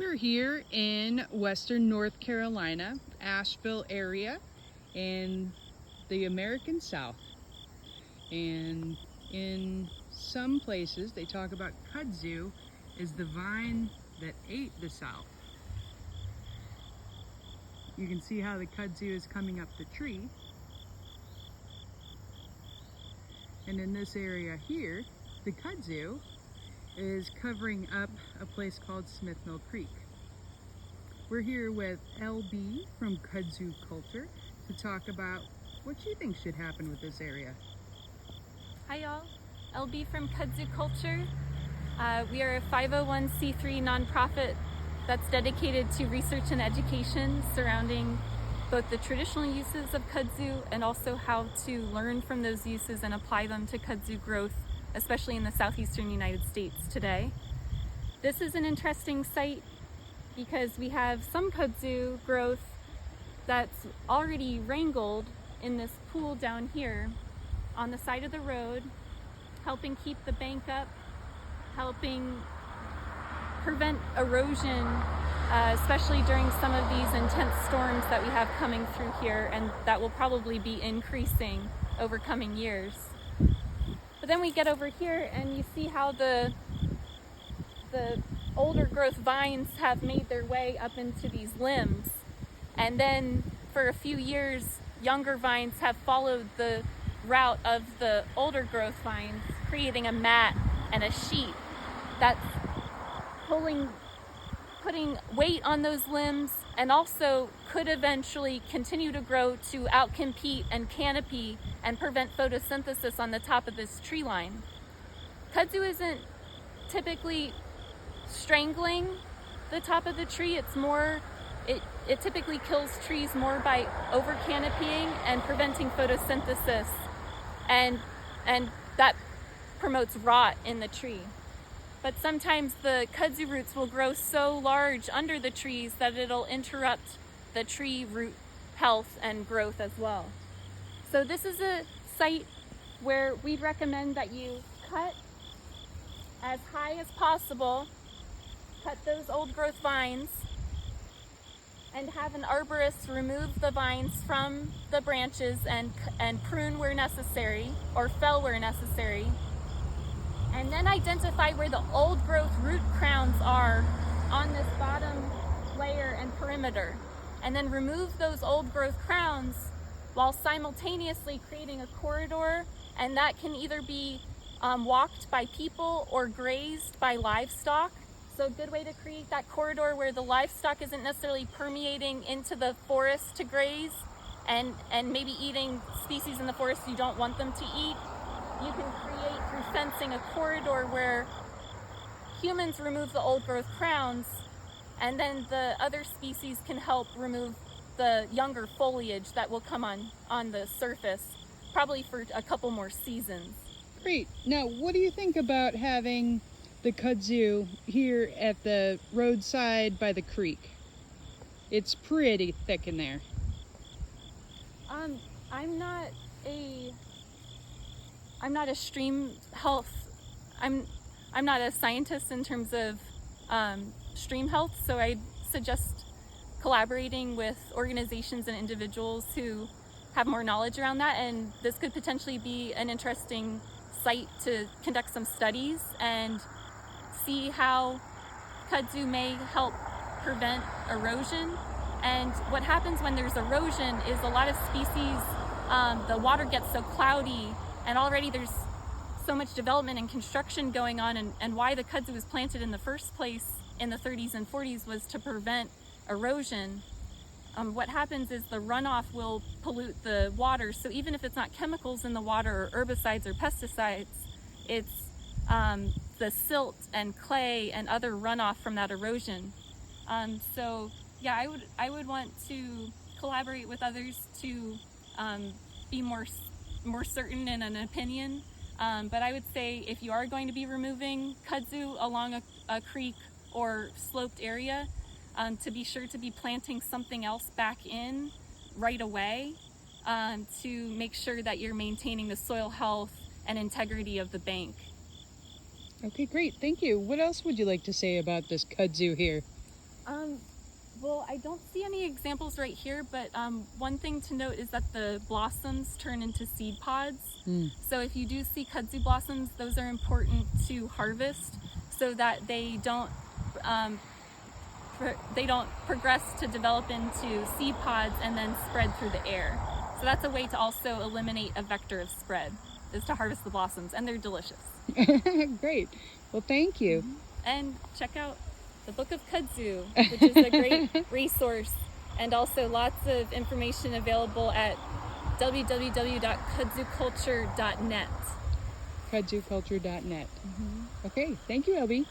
We're here in western North Carolina, Asheville area, in the American South. And in some places they talk about kudzu as the vine that ate the South. You can see how the kudzu is coming up the tree. And in this area here, the kudzu is covering up a place called Smith Mill Creek. We're here with LB from Kudzu Culture to talk about what she thinks should happen with this area. Hi y'all, LB from Kudzu Culture. We are a 501c3 nonprofit that's dedicated to research and education surrounding both the traditional uses of kudzu and also how to learn from those uses and apply them to kudzu growth, especially in the southeastern United States today. This is an interesting site because we have some kudzu growth that's already wrangled in this pool down here on the side of the road, helping keep the bank up, helping prevent erosion, especially during some of these intense storms that we have coming through here, and that will probably be increasing over coming years. But then we get over here and you see how the older growth vines have made their way up into these limbs. And then for a few years, younger vines have followed the route of the older growth vines, creating a mat and a sheet that's putting weight on those limbs and also could eventually continue to grow to outcompete and canopy and prevent photosynthesis on the top of this tree line. Kudzu isn't typically strangling the top of the tree. It's more, it typically kills trees more by over canopying and preventing photosynthesis, and that promotes rot in the tree. But sometimes the kudzu roots will grow so large under the trees that it'll interrupt the tree root health and growth as well. So this is a site where we'd recommend that you cut as high as possible, cut those old growth vines, and have an arborist remove the vines from the branches and prune where necessary or fell where necessary. And then identify where the old growth root crowns are on this bottom layer and perimeter. And then remove those old growth crowns while simultaneously creating a corridor, and that can either be walked by people or grazed by livestock. So a good way to create that corridor where the livestock isn't necessarily permeating into the forest to graze and maybe eating species in the forest you don't want them to eat. You can create through fencing a corridor where humans remove the old growth crowns, and then the other species can help remove the younger foliage that will come on the surface, probably for a couple more seasons. Great. Now, what do you think about having the kudzu here at the roadside by the creek? It's pretty thick in there. I'm not a stream health. I'm not a scientist in terms of stream health, so I suggest collaborating with organizations and individuals who have more knowledge around that, and this could potentially be an interesting site to conduct some studies and see how kudzu may help prevent erosion. And what happens when there's erosion is a lot of species, the water gets so cloudy, and already there's so much development and construction going on, and why the kudzu was planted in the first place in the 30s and 40s was to prevent erosion. What happens is the runoff will pollute the water, so even if it's not chemicals in the water or herbicides or pesticides, it's the silt and clay and other runoff from that erosion. So yeah, I would want to collaborate with others to be more certain in an opinion, but I would say if you are going to be removing kudzu along a creek or sloped area, to be sure to be planting something else back in right away, to make sure that you're maintaining the soil health and integrity of the bank. Okay, great. Thank you. What else would you like to say about this kudzu here? Well, I don't see any examples right here, but one thing to note is that the blossoms turn into seed pods. So if you do see kudzu blossoms, those are important to harvest so that they don't progress to develop into seed pods and then spread through the air. So that's a way to also eliminate a vector of spread, is to harvest the blossoms, and they're delicious. Great. Well, thank you. And check out the Book of Kudzu, which is a great resource, and also lots of information available at www.kudzuculture.net. Kudzuculture.net. Okay, thank you, LB.